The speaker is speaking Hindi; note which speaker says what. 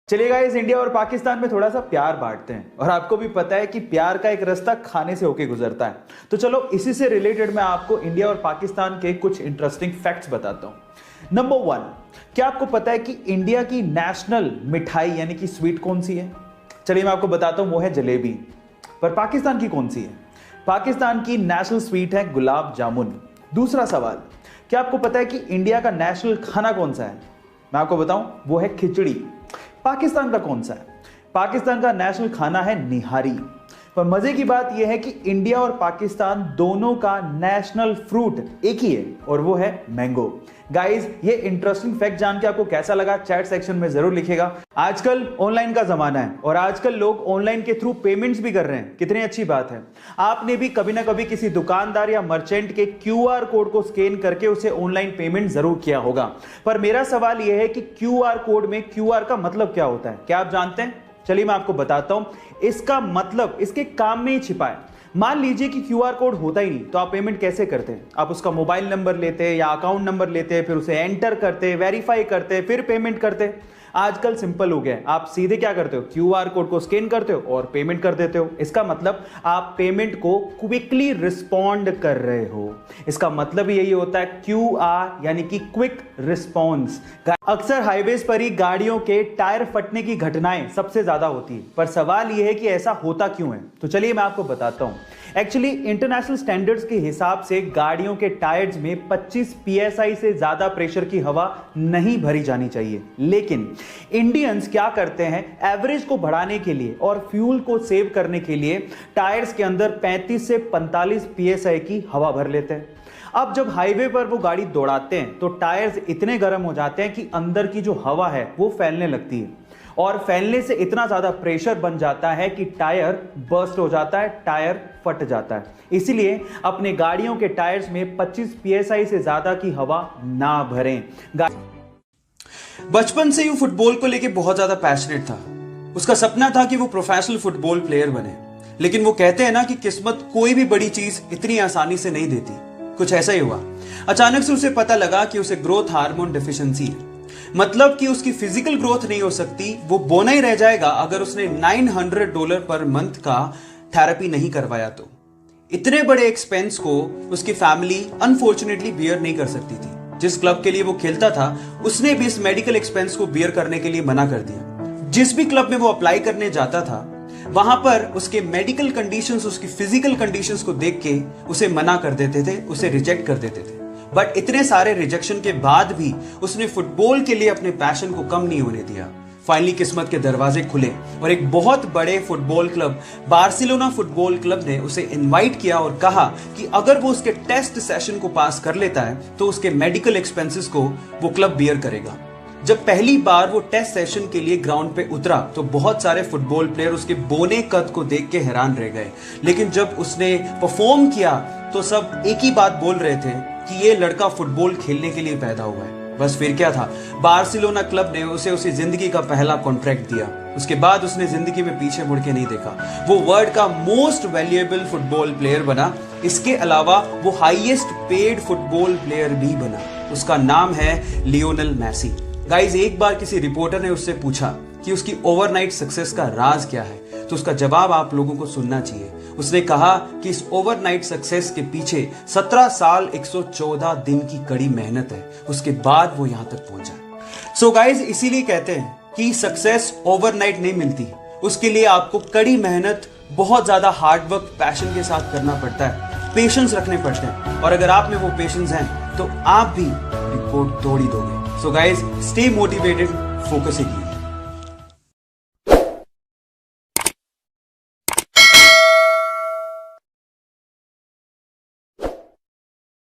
Speaker 1: चलिए गाइस, इंडिया और पाकिस्तान में थोड़ा सा प्यार बांटते हैं और आपको भी पता है कि प्यार का एक रास्ता खाने से होके गुजरता है। तो चलो इसी से रिलेटेड मैं आपको इंडिया और पाकिस्तान के कुछ इंटरेस्टिंग फैक्ट्स बताता हूं। नंबर 1, क्या आपको पता है कि इंडिया की नेशनल मिठाई यानी कि स्वीट कौन सी है? चलिए मैं आपको बताता हूं, वो है जलेबी। पर पाकिस्तान की कौन सी है? पाकिस्तान की नेशनल स्वीट है गुलाब जामुन। दूसरा सवाल, क्या आपको पता है कि इंडिया का नेशनल खाना कौन सा है? मैं आपको बताऊं, वो है खिचड़ी। पाकिस्तान का कौन सा है? पाकिस्तान का नेशनल खाना है निहारी। पर मजे की बात यह है कि इंडिया और पाकिस्तान दोनों का नेशनल फ्रूट एक ही है और वो है मैंगो। गाइस, ये इंटरेस्टिंग फैक्ट जान के आपको कैसा लगा चैट सेक्शन में जरूर लिखिएगा। आजकल ऑनलाइन का जमाना है और आजकल लोग ऑनलाइन के थ्रू पेमेंट्स भी कर रहे हैं। कितनी अच्छी बात है। आपने भी कभी ना कभी किसी दुकानदार या मर्चेंट के क्यूआर कोड को स्कैन करके उसे ऑनलाइन पेमेंट जरूर किया होगा। पर मेरा सवाल यह है कि क्यूआर कोड में क्यूआर का मतलब क्या होता है? क्या आप जानते हैं? चलिए मैं आपको बताता हूं। इसका मतलब इसके काम में ही छिपा है। मान लीजिए कि क्यूआर कोड होता ही नहीं, तो आप पेमेंट कैसे करते हैं? आप उसका मोबाइल नंबर लेते या अकाउंट नंबर लेते, फिर उसे एंटर करते, वेरीफाई करते, फिर पेमेंट करते। आजकल सिंपल हो गया है। आप सीधे क्या करते हो? क्यूआर कोड को स्कैन करते हो और पेमेंट कर देते हो। इसका मतलब आप पेमेंट को क्विकली रिस्पॉन्ड कर रहे हो। इसका मतलब यही होता है क्यूआर यानी कि क्विक रिस्पॉन्स। अक्सर हाईवेज पर ही गाड़ियों के टायर फटने की घटनाएं सबसे ज्यादा होती है। पर सवाल यह है कि ऐसा होता क्यों है? तो चलिए मैं आपको बताता हूं। एक्चुअली इंटरनेशनल स्टैंडर्ड्स के हिसाब से गाड़ियों के टायर्स में 25 psi से ज्यादा प्रेशर की हवा नहीं भरी जानी चाहिए। लेकिन इंडियंस क्या करते हैं? एवरेज को बढ़ाने के लिए और फ्यूल को सेव करने के लिए टायर्स के अंदर 35 से 45 psi की हवा भर लेते हैं। अब जब हाईवे पर वो गाड़ी दौड़ाते हैं तो टायर्स इतने गर्म हो जाते हैं कि अंदर की जो हवा है वो फैलने लगती है और फैलने से इतना ज्यादा प्रेशर बन जाता है कि टायर बर्स्ट हो जाता है, टायर फट जाता है। इसीलिए अपने गाड़ियों के टायर्स में 25 psi से ज्यादा की हवा ना भरें। बचपन से ही फुटबॉल को लेके बहुत ज्यादा पैशनेट था। उसका सपना था कि वो प्रोफेशनल फुटबॉल प्लेयर बने। लेकिन वो कहते हैं ना कि किस्मत कोई भी बड़ी चीज इतनी आसानी से नहीं देती। कुछ ऐसा ही हुआ। अचानक से उसे पता लगा कि उसे ग्रोथ हार्मोन डेफिशिएंसी है। मतलब कि उसकी फिजिकल ग्रोथ नहीं हो सकती, वो बोना ही रह जाएगा अगर उसने $900 पर मंथ का थेरेपी नहीं करवाया तो। इतने बड़े एक्सपेंस को उसकी फैमिली अनफॉर्चुनेटली बियर नहीं कर सकती थी। जिस क्लब के लिए वो खेलता था उसने भी इस मेडिकल एक्सपेंस को बियर करने के लिए मना कर दिया। जिस भी क्लब में वो अप्लाई करने जाता था वहां पर उसके मेडिकल कंडीशंस, उसकी फिजिकल कंडीशंस को देख के उसे मना कर देते थे, उसे रिजेक्ट कर देते थे। बट इतने सारे रिजेक्शन के बाद भी उसने फुटबॉल के लिए अपने पैशन को कम नहीं होने दिया। फाइनली किस्मत के दरवाजे खुले और एक बहुत बड़े football club, Barcelona football club ने उसे इनवाइट किया और कहा कि अगर वो उसके टेस्ट सेशन को पास कर लेता है तो उसके मेडिकल एक्सपेंसेस को वो क्लब बियर करेगा। जब पहली बार वो टेस्ट सेशन के लिए ग्राउंड पे उतरा तो बहुत सारे फुटबॉल प्लेयर उसके बोने कद को देख के हैरान रह गए। लेकिन जब उसने परफॉर्म किया तो सब एक ही बात बोल रहे थे कि ये लड़का फुटबॉल खेलने के लिए पैदा हुआ है। बस फिर क्या था, बार्सिलोना क्लब ने उसे जिंदगी का पहला कॉन्ट्रैक्ट दिया। उसके बाद उसने जिंदगी में पीछे मुड़ के नहीं देखा। वो वर्ल्ड का मोस्ट वैल्यूएबल फुटबॉल प्लेयर बना। इसके अलावा वो हाईएस्ट पेड फुटबॉल प्लेयर भी बना। उसका नाम है लियोनेल मेसी। गाइज, एक बार किसी रिपोर्टर ने उससे पूछा कि उसकी ओवरनाइट सक्सेस का राज क्या है, तो उसका जवाब आप लोगों को सुनना चाहिए। उसने कहा कि इस ओवरनाइट सक्सेस के पीछे 17 साल 114 दिन की कड़ी मेहनत है। उसके बाद वो यहां तक पहुंचा। सो गाइज, इसीलिए कहते हैं कि सक्सेस ओवरनाइट नहीं मिलती। उसके लिए आपको कड़ी मेहनत, बहुत ज्यादा हार्ड वर्क, पैशन के साथ करना पड़ता है, पेशेंस रखने पड़ते हैं। और अगर आप में वो पेशेंस हैं तो आप भी रिकॉर्ड तोड़ ही दोगे। So guys, stay motivated, focus कीजिए।